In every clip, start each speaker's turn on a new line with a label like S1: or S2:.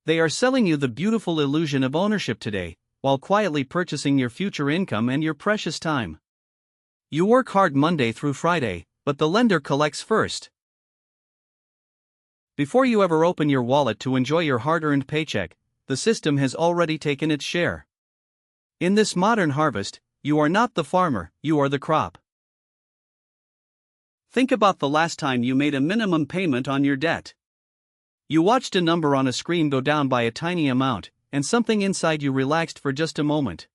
S1: They are selling you the beautiful illusion of ownership today, while quietly purchasing your future income and your precious time. You work hard Monday through Friday, but the lender collects first. Before you ever open your wallet to enjoy your hard-earned paycheck, the system has already taken its share. In this modern harvest, you are not the farmer, you are the crop. Think about the last time you made a minimum payment on your debt. You watched a number on a screen go down by a tiny amount, and something inside you relaxed for just a moment.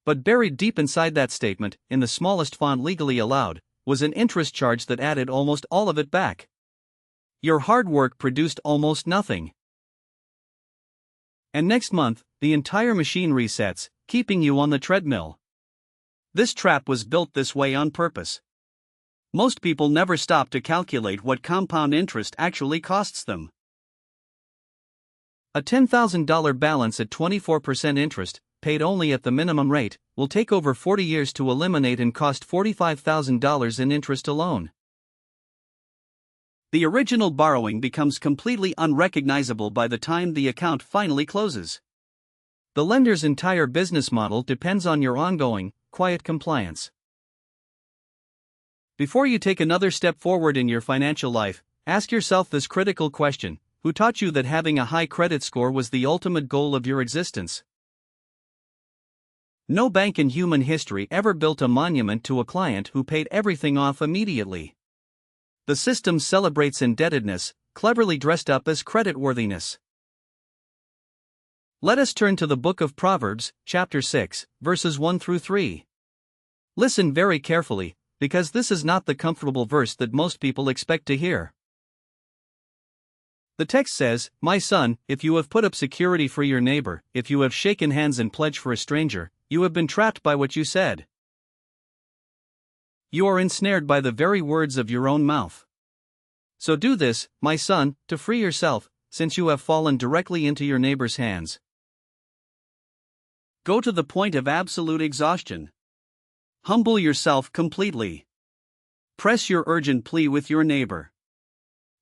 S1: But buried deep inside that statement, in the smallest font legally allowed, was an interest charge that added almost all of it back. Your hard work produced almost nothing. And next month, the entire machine resets, keeping you on the treadmill. This trap was built this way on purpose. Most people never stop to calculate what compound interest actually costs them. A $10,000 balance at 24% interest, paid only at the minimum rate, will take over 40 years to eliminate and cost $45,000 in interest alone. The original borrowing becomes completely unrecognizable by the time the account finally closes. The lender's entire business model depends on your ongoing, quiet compliance. Before you take another step forward in your financial life, ask yourself this critical question: who taught you that having a high credit score was the ultimate goal of your existence? No bank in human history ever built a monument to a client who paid everything off immediately. The system celebrates indebtedness, cleverly dressed up as creditworthiness. Let us turn to the book of Proverbs, chapter 6, verses 1 through 3. Listen very carefully, because this is not the comfortable verse that most people expect to hear. The text says, "My son, if you have put up security for your neighbor, if you have shaken hands and pledged for a stranger, you have been trapped by what you said. You are ensnared by the very words of your own mouth. So do this, my son, to free yourself, since you have fallen directly into your neighbor's hands. Go to the point of absolute exhaustion. Humble yourself completely. Press your urgent plea with your neighbor.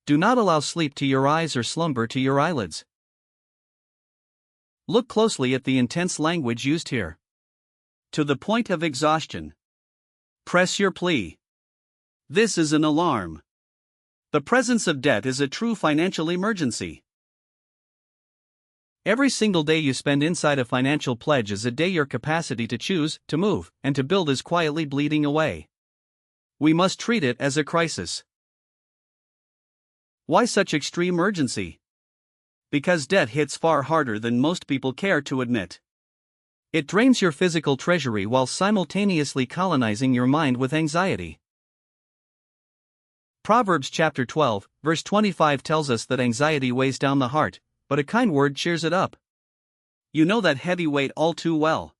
S1: Do not allow sleep to your eyes or slumber to your eyelids." Look closely at the intense language used here. To the point of exhaustion. Press your plea. This is an alarm. The presence of debt is a true financial emergency. Every single day you spend inside a financial pledge is a day your capacity to choose, to move, and to build is quietly bleeding away. We must treat it as a crisis. Why such extreme urgency? Because debt hits far harder than most people care to admit. It drains your physical treasury while simultaneously colonizing your mind with anxiety. Proverbs chapter 12, verse 25 tells us that anxiety weighs down the heart, but a kind word cheers it up. You know that heavy weight all too well.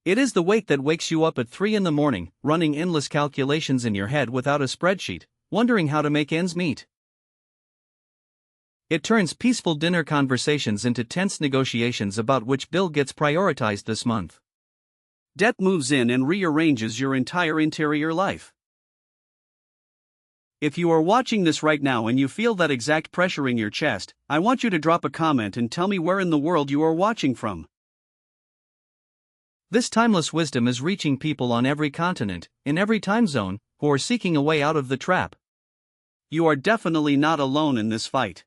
S1: It is the weight that wakes you up at 3 a.m, running endless calculations in your head without a spreadsheet, wondering how to make ends meet. It turns peaceful dinner conversations into tense negotiations about which bill gets prioritized this month. Debt moves in and rearranges your entire interior life. If you are watching this right now and you feel that exact pressure in your chest, I want you to drop a comment and tell me where in the world you are watching from. This timeless wisdom is reaching people on every continent, in every time zone, who are seeking a way out of the trap. You are definitely not alone in this fight.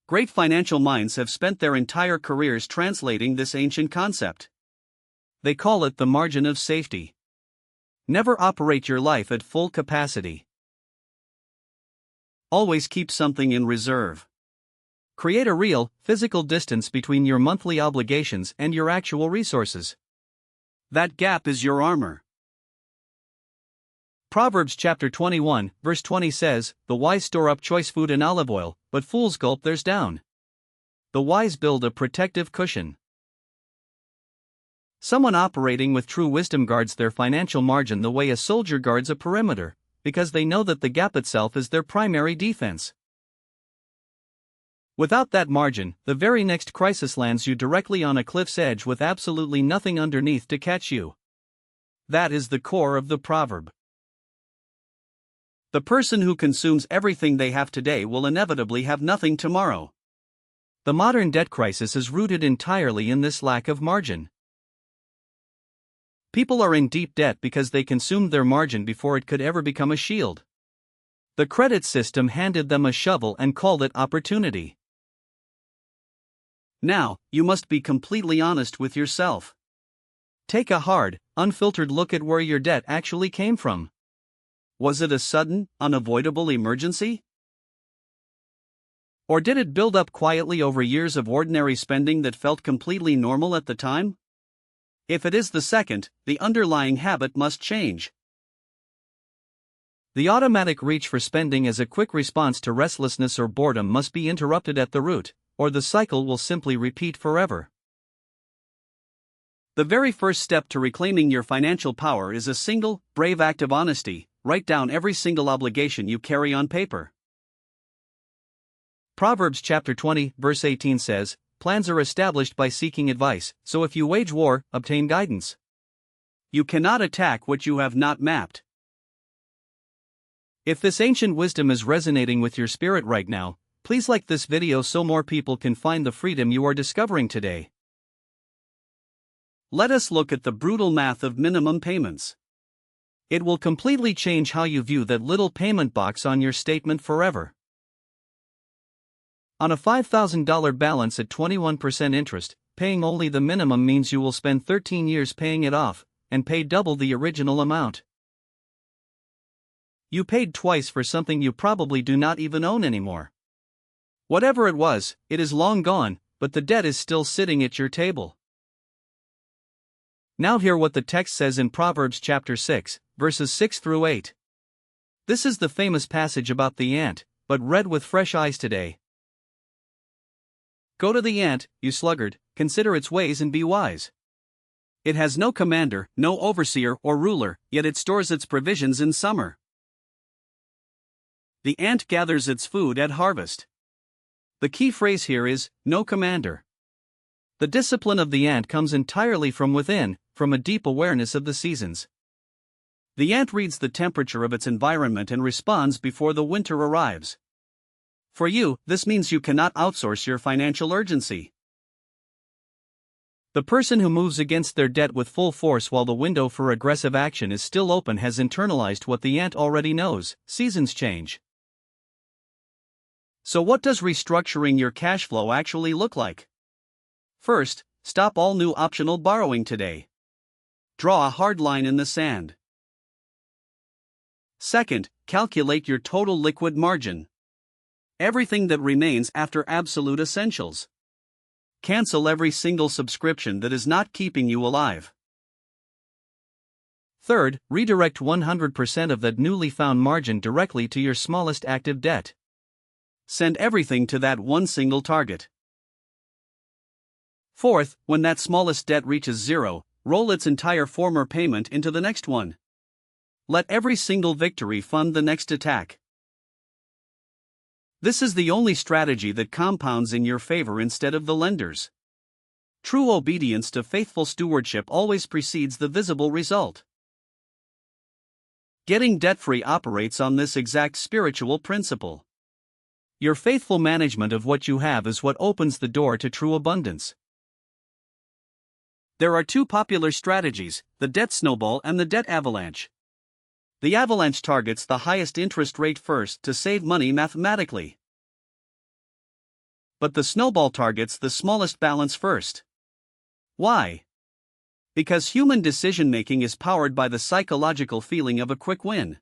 S1: Great financial minds have spent their entire careers translating this ancient concept. They call it the margin of safety. Never operate your life at full capacity. Always keep something in reserve. Create a real, physical distance between your monthly obligations and your actual resources. That gap is your armor. Proverbs chapter 21, verse 20 says, "The wise store up choice food and olive oil, but fools gulp theirs down." The wise build a protective cushion. Someone operating with true wisdom guards their financial margin the way a soldier guards a perimeter, because they know that the gap itself is their primary defense. Without that margin, the very next crisis lands you directly on a cliff's edge with absolutely nothing underneath to catch you. That is the core of the proverb. The person who consumes everything they have today will inevitably have nothing tomorrow. The modern debt crisis is rooted entirely in this lack of margin. People are in deep debt because they consumed their margin before it could ever become a shield. The credit system handed them a shovel and called it opportunity. Now, you must be completely honest with yourself. Take a hard, unfiltered look at where your debt actually came from. Was it a sudden, unavoidable emergency? Or did it build up quietly over years of ordinary spending that felt completely normal at the time? If it is the second, the underlying habit must change. The automatic reach for spending as a quick response to restlessness or boredom must be interrupted at the root, or the cycle will simply repeat forever. The very first step to reclaiming your financial power is a single, brave act of honesty. Write down every single obligation you carry on paper. Proverbs chapter 20, verse 18 says, "Plans are established by seeking advice, so if you wage war, obtain guidance." You cannot attack what you have not mapped. If this ancient wisdom is resonating with your spirit right now, please like this video so more people can find the freedom you are discovering today. Let us look at the brutal math of minimum payments. It will completely change how you view that little payment box on your statement forever. On a $5,000 balance at 21% interest, paying only the minimum means you will spend 13 years paying it off, and pay double the original amount. You paid twice for something you probably do not even own anymore. Whatever it was, it is long gone, but the debt is still sitting at your table. Now hear what the text says in Proverbs chapter 6, verses 6 through 8. This is the famous passage about the ant, but read with fresh eyes today. Go to the ant, you sluggard, consider its ways and be wise. It has no commander, no overseer or ruler, yet it stores its provisions in summer. The ant gathers its food at harvest. The key phrase here is, no commander. The discipline of the ant comes entirely from within, from a deep awareness of the seasons. The ant reads the temperature of its environment and responds before the winter arrives. For you, this means you cannot outsource your financial urgency. The person who moves against their debt with full force while the window for aggressive action is still open has internalized what the ant already knows: seasons change. So what does restructuring your cash flow actually look like? First, stop all new optional borrowing today. Draw a hard line in the sand. Second, calculate your total liquid margin. Everything that remains after absolute essentials. Cancel every single subscription that is not keeping you alive. Third, redirect 100% of that newly found margin directly to your smallest active debt. Send everything to that one single target. Fourth, when that smallest debt reaches zero, roll its entire former payment into the next one. Let every single victory fund the next attack. This is the only strategy that compounds in your favor instead of the lender's. True obedience to faithful stewardship always precedes the visible result. Getting debt-free operates on this exact spiritual principle. Your faithful management of what you have is what opens the door to true abundance. There are two popular strategies, the debt snowball and the debt avalanche. The avalanche targets the highest interest rate first to save money mathematically. But the snowball targets the smallest balance first. Why? Because human decision-making is powered by the psychological feeling of a quick win.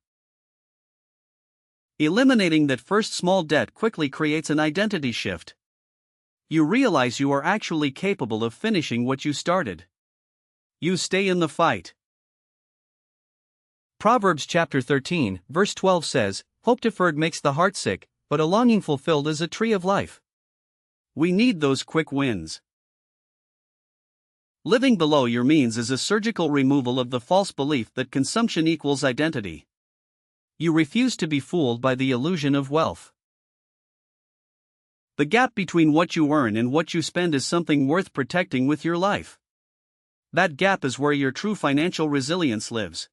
S1: Eliminating that first small debt quickly creates an identity shift. You realize you are actually capable of finishing what you started. You stay in the fight. Proverbs chapter 13, verse 12 says, "Hope deferred makes the heart sick, but a longing fulfilled is a tree of life." We need those quick wins. Living below your means is a surgical removal of the false belief that consumption equals identity. You refuse to be fooled by the illusion of wealth. The gap between what you earn and what you spend is something worth protecting with your life. That gap is where your true financial resilience lives.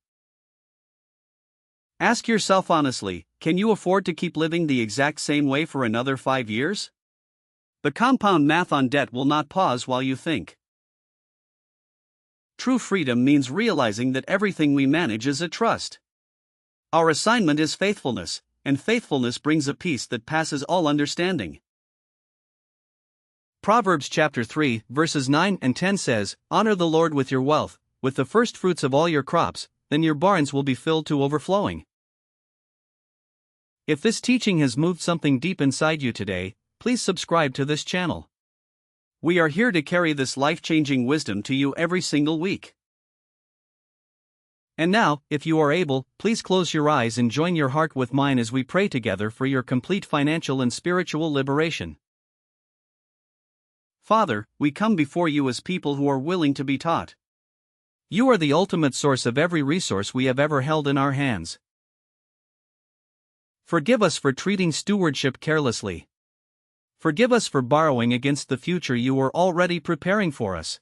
S1: Ask yourself honestly, Can you afford to keep living the exact same way for another 5 years? The compound math on debt will not pause while you think. True freedom means realizing that everything we manage is a trust. Our assignment is faithfulness, and faithfulness brings a peace that passes all understanding. Proverbs chapter 3, verses 9 and 10 says, "Honor the Lord with your wealth, with the first fruits of all your crops, then your barns will be filled to overflowing." If this teaching has moved something deep inside you today, please subscribe to this channel. We are here to carry this life-changing wisdom to you every single week. And now, if you are able, please close your eyes and join your heart with mine as we pray together for your complete financial and spiritual liberation. Father, we come before you as people who are willing to be taught. You are the ultimate source of every resource we have ever held in our hands. Forgive us for treating stewardship carelessly. Forgive us for borrowing against the future you are already preparing for us.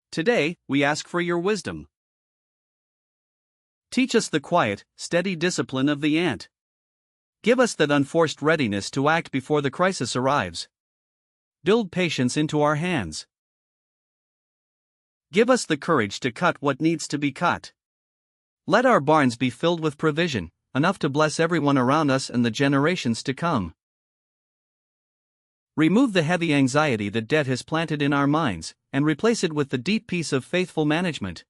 S1: Today, we ask for your wisdom. Teach us the quiet, steady discipline of the ant. Give us that unforced readiness to act before the crisis arrives. Build patience into our hands. Give us the courage to cut what needs to be cut. Let our barns be filled with provision, enough to bless everyone around us and the generations to come. Remove the heavy anxiety that debt has planted in our minds, and replace it with the deep peace of faithful management.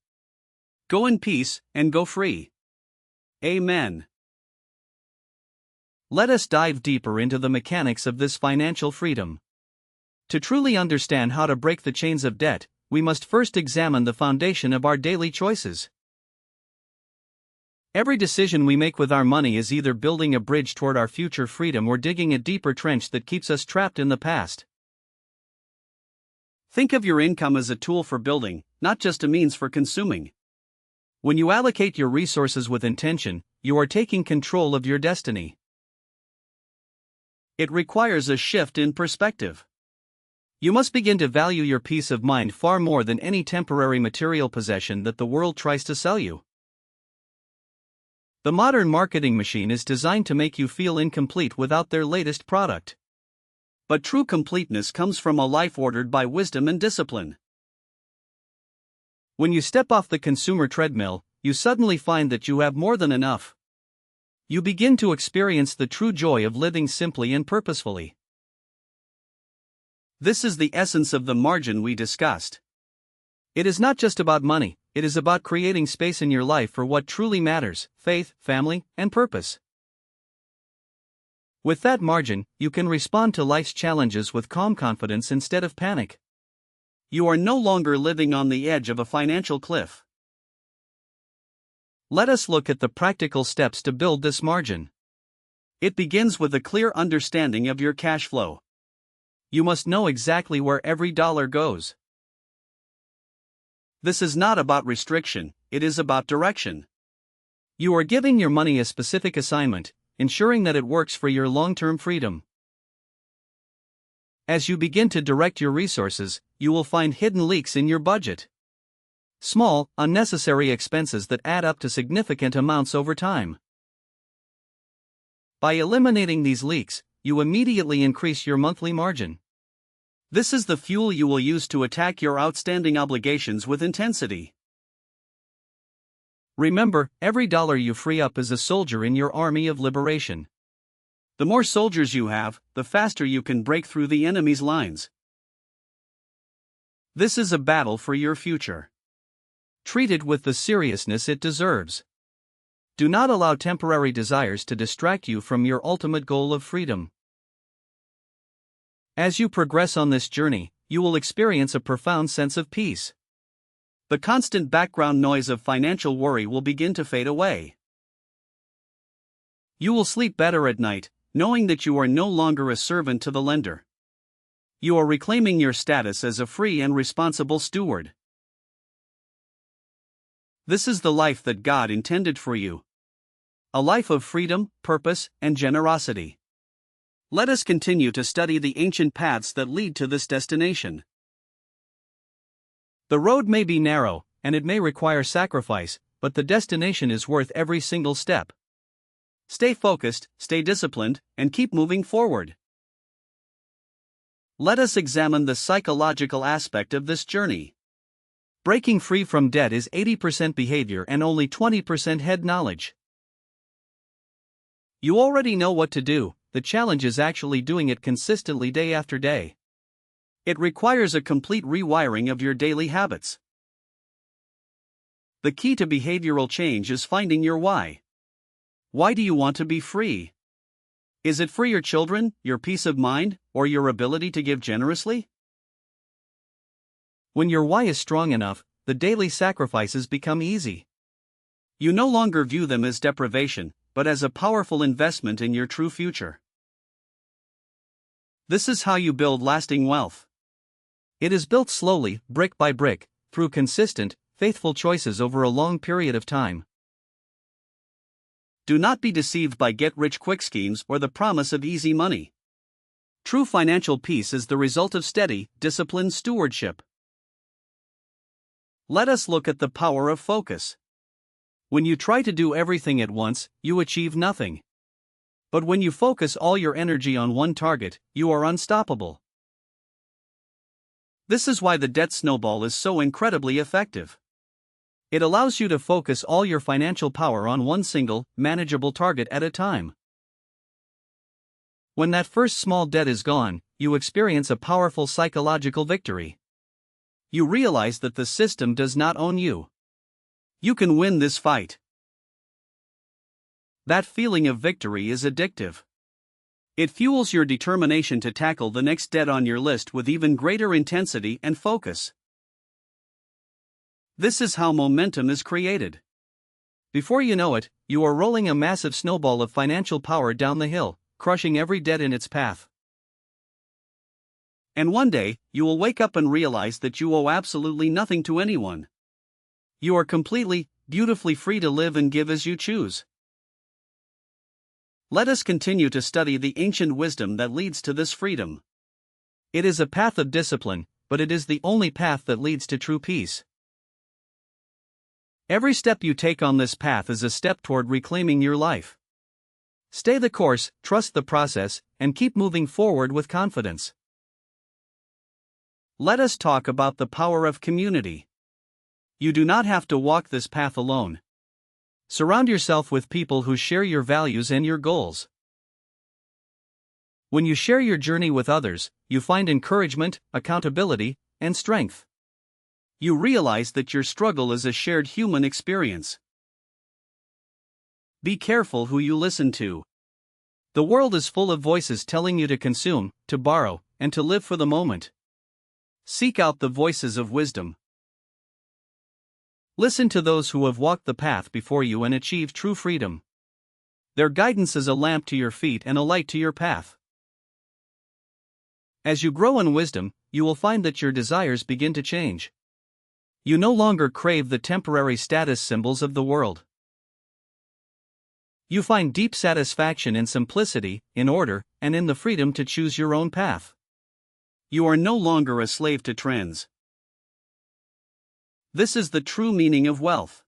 S1: Go in peace, and go free. Amen. Let us dive deeper into the mechanics of this financial freedom. To truly understand how to break the chains of debt, we must first examine the foundation of our daily choices. Every decision we make with our money is either building a bridge toward our future freedom or digging a deeper trench that keeps us trapped in the past. Think of your income as a tool for building, not just a means for consuming. When you allocate your resources with intention, you are taking control of your destiny. It requires a shift in perspective. You must begin to value your peace of mind far more than any temporary material possession that the world tries to sell you. The modern marketing machine is designed to make you feel incomplete without their latest product. But true completeness comes from a life ordered by wisdom and discipline. When you step off the consumer treadmill, you suddenly find that you have more than enough. You begin to experience the true joy of living simply and purposefully. This is the essence of the margin we discussed. It is not just about money, it is about creating space in your life for what truly matters: faith, family, and purpose. With that margin, you can respond to life's challenges with calm confidence instead of panic. You are no longer living on the edge of a financial cliff. Let us look at the practical steps to build this margin. It begins with a clear understanding of your cash flow. You must know exactly where every dollar goes. This is not about restriction, it is about direction. You are giving your money a specific assignment, ensuring that it works for your long-term freedom. As you begin to direct your resources, you will find hidden leaks in your budget. Small, unnecessary expenses that add up to significant amounts over time. By eliminating these leaks, you immediately increase your monthly margin. This is the fuel you will use to attack your outstanding obligations with intensity. Remember, every dollar you free up is a soldier in your army of liberation. The more soldiers you have, the faster you can break through the enemy's lines. This is a battle for your future. Treat it with the seriousness it deserves. Do not allow temporary desires to distract you from your ultimate goal of freedom. As you progress on this journey, you will experience a profound sense of peace. The constant background noise of financial worry will begin to fade away. You will sleep better at night, knowing that you are no longer a servant to the lender. You are reclaiming your status as a free and responsible steward. This is the life that God intended for you. A life of freedom, purpose, and generosity. Let us continue to study the ancient paths that lead to this destination. The road may be narrow, and it may require sacrifice, but the destination is worth every single step. Stay focused, stay disciplined, and keep moving forward. Let us examine the psychological aspect of this journey. Breaking free from debt is 80% behavior and only 20% head knowledge. You already know what to do, the challenge is actually doing it consistently day after day. It requires a complete rewiring of your daily habits. The key to behavioral change is finding your why. Why do you want to be free? Is it for your children, your peace of mind, or your ability to give generously? When your why is strong enough, the daily sacrifices become easy. You no longer view them as deprivation, but as a powerful investment in your true future. This is how you build lasting wealth. It is built slowly, brick by brick, through consistent, faithful choices over a long period of time. Do not be deceived by get-rich-quick schemes or the promise of easy money. True financial peace is the result of steady, disciplined stewardship. Let us look at the power of focus. When you try to do everything at once, you achieve nothing. But when you focus all your energy on one target, you are unstoppable. This is why the debt snowball is so incredibly effective. It allows you to focus all your financial power on one single, manageable target at a time. When that first small debt is gone, you experience a powerful psychological victory. You realize that the system does not own you. You can win this fight. That feeling of victory is addictive. It fuels your determination to tackle the next debt on your list with even greater intensity and focus. This is how momentum is created. Before you know it, you are rolling a massive snowball of financial power down the hill, crushing every debt in its path. And one day, you will wake up and realize that you owe absolutely nothing to anyone. You are completely, beautifully free to live and give as you choose. Let us continue to study the ancient wisdom that leads to this freedom. It is a path of discipline, but it is the only path that leads to true peace. Every step you take on this path is a step toward reclaiming your life. Stay the course, trust the process, and keep moving forward with confidence. Let us talk about the power of community. You do not have to walk this path alone. Surround yourself with people who share your values and your goals. When you share your journey with others, you find encouragement, accountability, and strength. You realize that your struggle is a shared human experience. Be careful who you listen to. The world is full of voices telling you to consume, to borrow, and to live for the moment. Seek out the voices of wisdom. Listen to those who have walked the path before you and achieved true freedom. Their guidance is a lamp to your feet and a light to your path. As you grow in wisdom, you will find that your desires begin to change. You no longer crave the temporary status symbols of the world. You find deep satisfaction in simplicity, in order, and in the freedom to choose your own path. You are no longer a slave to trends. This is the true meaning of wealth.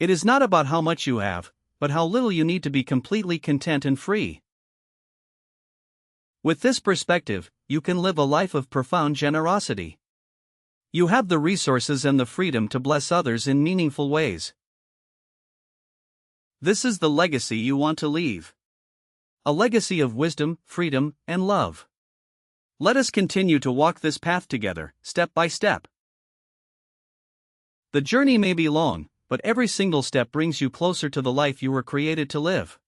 S1: It is not about how much you have, but how little you need to be completely content and free. With this perspective, you can live a life of profound generosity. You have the resources and the freedom to bless others in meaningful ways. This is the legacy you want to leave. A legacy of wisdom, freedom, and love. Let us continue to walk this path together, step by step. The journey may be long, but every single step brings you closer to the life you were created to live.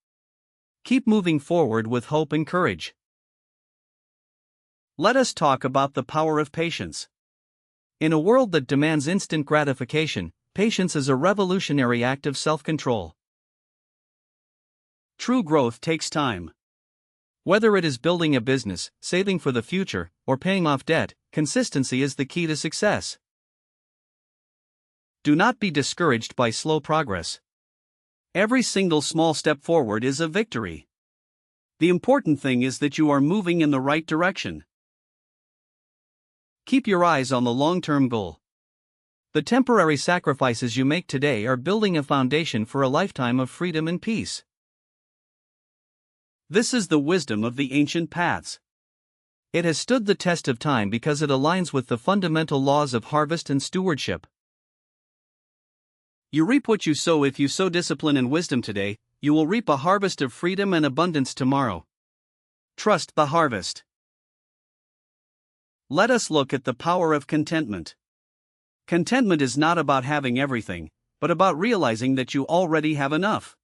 S1: Keep moving forward with hope and courage. Let us talk about the power of patience. In a world that demands instant gratification, patience is a revolutionary act of self-control. True growth takes time. Whether it is building a business, saving for the future, or paying off debt, consistency is the key to success. Do not be discouraged by slow progress. Every single small step forward is a victory. The important thing is that you are moving in the right direction. Keep your eyes on the long-term goal. The temporary sacrifices you make today are building a foundation for a lifetime of freedom and peace. This is the wisdom of the ancient paths. It has stood the test of time because it aligns with the fundamental laws of harvest and stewardship. You reap what you sow. If you sow discipline and wisdom today, you will reap a harvest of freedom and abundance tomorrow. Trust the harvest. Let us look at the power of contentment. Contentment is not about having everything, but about realizing that you already have enough.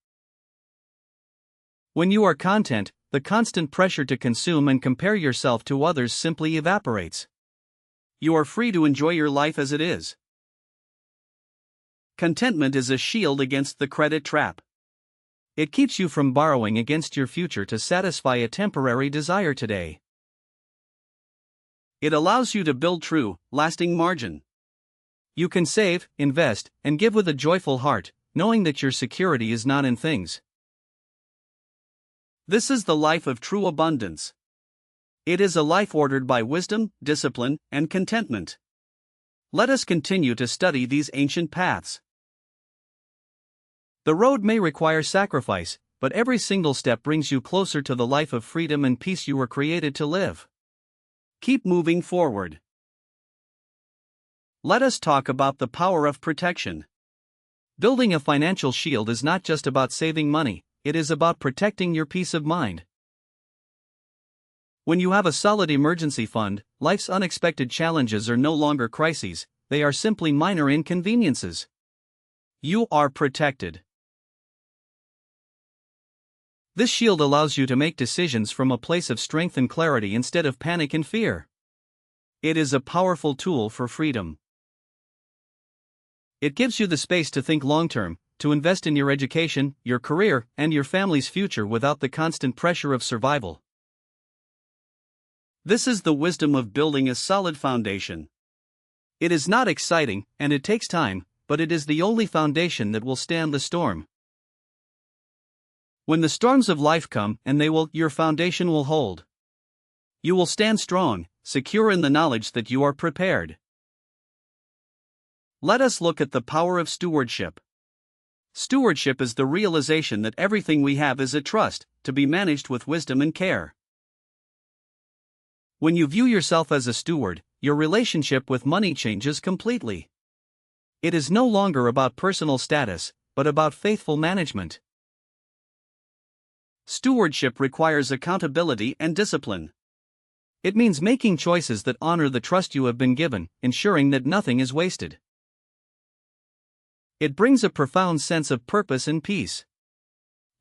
S1: When you are content, the constant pressure to consume and compare yourself to others simply evaporates. You are free to enjoy your life as it is. Contentment is a shield against the credit trap. It keeps you from borrowing against your future to satisfy a temporary desire today. It allows you to build true, lasting margin. You can save, invest, and give with a joyful heart, knowing that your security is not in things. This is the life of true abundance. It is a life ordered by wisdom, discipline, and contentment. Let us continue to study these ancient paths. The road may require sacrifice, but every single step brings you closer to the life of freedom and peace you were created to live. Keep moving forward. Let us talk about the power of protection. Building a financial shield is not just about saving money, it is about protecting your peace of mind. When you have a solid emergency fund, life's unexpected challenges are no longer crises, they are simply minor inconveniences. You are protected. This shield allows you to make decisions from a place of strength and clarity instead of panic and fear. It is a powerful tool for freedom. It gives you the space to think long-term, to invest in your education, your career, and your family's future without the constant pressure of survival. This is the wisdom of building a solid foundation. It is not exciting, and it takes time, but it is the only foundation that will stand the storm. When the storms of life come, and they will, your foundation will hold. You will stand strong, secure in the knowledge that you are prepared. Let us look at the power of stewardship. Stewardship is the realization that everything we have is a trust, to be managed with wisdom and care. When you view yourself as a steward, your relationship with money changes completely. It is no longer about personal status, but about faithful management. Stewardship requires accountability and discipline. It means making choices that honor the trust you have been given, ensuring that nothing is wasted. It brings a profound sense of purpose and peace.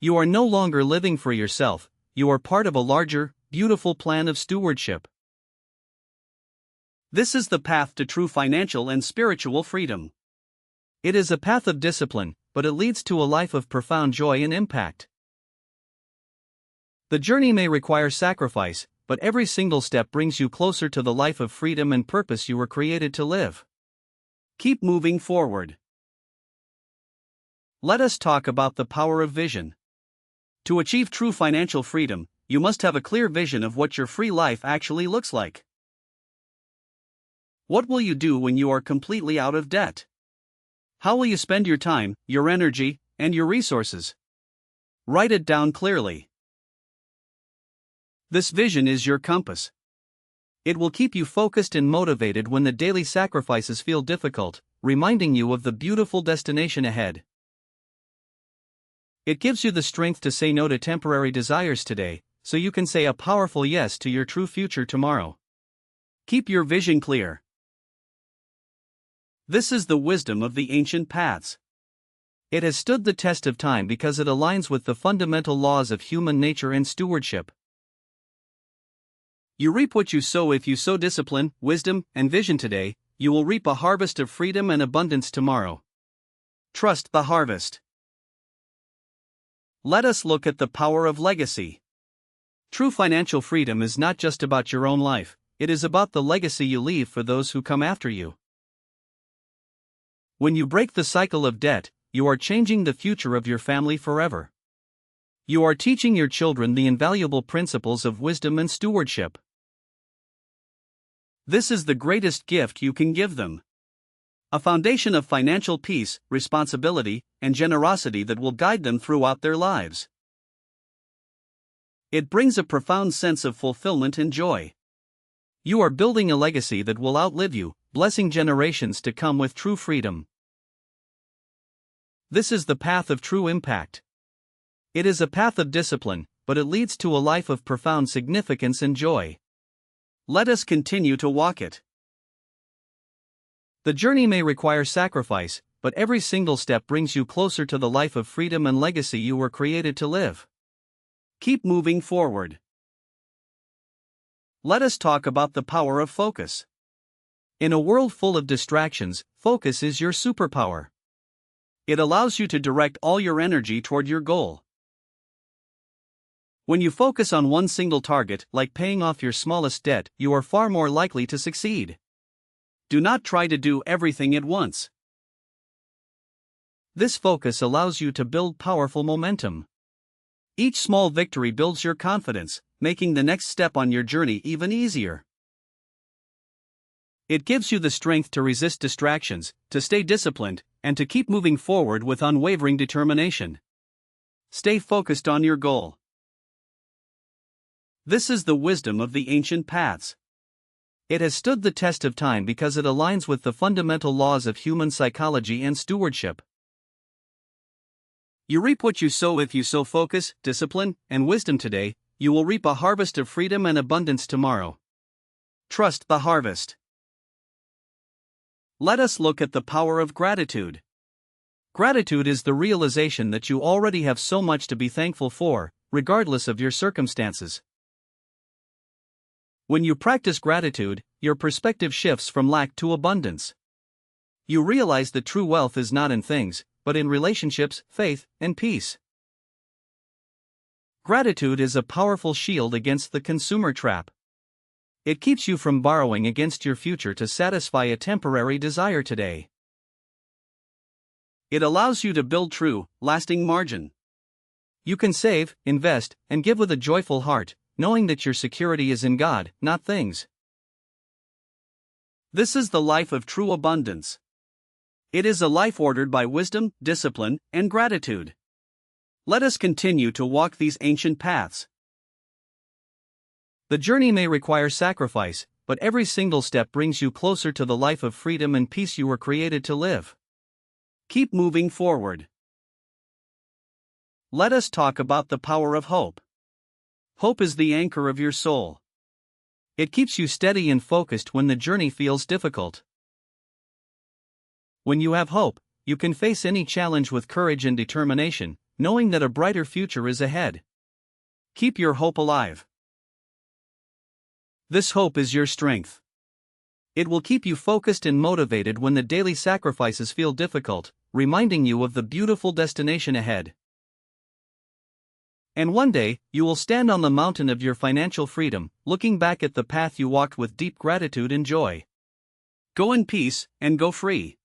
S1: You are no longer living for yourself, you are part of a larger, beautiful plan of stewardship. This is the path to true financial and spiritual freedom. It is a path of discipline, but it leads to a life of profound joy and impact. The journey may require sacrifice, but every single step brings you closer to the life of freedom and purpose you were created to live. Keep moving forward. Let us talk about the power of vision. To achieve true financial freedom, you must have a clear vision of what your free life actually looks like. What will you do when you are completely out of debt? How will you spend your time, your energy, and your resources? Write it down clearly. This vision is your compass. It will keep you focused and motivated when the daily sacrifices feel difficult, reminding you of the beautiful destination ahead. It gives you the strength to say no to temporary desires today, so you can say a powerful yes to your true future tomorrow. Keep your vision clear. This is the wisdom of the ancient paths. It has stood the test of time because it aligns with the fundamental laws of human nature and stewardship. You reap what you sow. If you sow discipline, wisdom, and vision today, you will reap a harvest of freedom and abundance tomorrow. Trust the harvest. Let us look at the power of legacy. True financial freedom is not just about your own life, it is about the legacy you leave for those who come after you. When you break the cycle of debt, you are changing the future of your family forever. You are teaching your children the invaluable principles of wisdom and stewardship. This is the greatest gift you can give them. A foundation of financial peace, responsibility, and generosity that will guide them throughout their lives. It brings a profound sense of fulfillment and joy. You are building a legacy that will outlive you, blessing generations to come with true freedom. This is the path of true impact. It is a path of discipline, but it leads to a life of profound significance and joy. Let us continue to walk it. The journey may require sacrifice, but every single step brings you closer to the life of freedom and legacy you were created to live. Keep moving forward. Let us talk about the power of focus. In a world full of distractions, focus is your superpower. It allows you to direct all your energy toward your goal. When you focus on one single target, like paying off your smallest debt, you are far more likely to succeed. Do not try to do everything at once. This focus allows you to build powerful momentum. Each small victory builds your confidence, making the next step on your journey even easier. It gives you the strength to resist distractions, to stay disciplined, and to keep moving forward with unwavering determination. Stay focused on your goal. This is the wisdom of the ancient paths. It has stood the test of time because it aligns with the fundamental laws of human psychology and stewardship. You reap what you sow. If you sow focus, discipline, and wisdom today, you will reap a harvest of freedom and abundance tomorrow. Trust the harvest. Let us look at the power of gratitude. Gratitude is the realization that you already have so much to be thankful for, regardless of your circumstances. When you practice gratitude, your perspective shifts from lack to abundance. You realize that true wealth is not in things, but in relationships, faith, and peace. Gratitude is a powerful shield against the consumer trap. It keeps you from borrowing against your future to satisfy a temporary desire today. It allows you to build true, lasting margin. You can save, invest, and give with a joyful heart, knowing that your security is in God, not things. This is the life of true abundance. It is a life ordered by wisdom, discipline, and gratitude. Let us continue to walk these ancient paths. The journey may require sacrifice, but every single step brings you closer to the life of freedom and peace you were created to live. Keep moving forward. Let us talk about the power of hope. Hope is the anchor of your soul. It keeps you steady and focused when the journey feels difficult. When you have hope, you can face any challenge with courage and determination, knowing that a brighter future is ahead. Keep your hope alive. This hope is your strength. It will keep you focused and motivated when the daily sacrifices feel difficult, reminding you of the beautiful destination ahead. And one day, you will stand on the mountain of your financial freedom, looking back at the path you walked with deep gratitude and joy. Go in peace, and go free.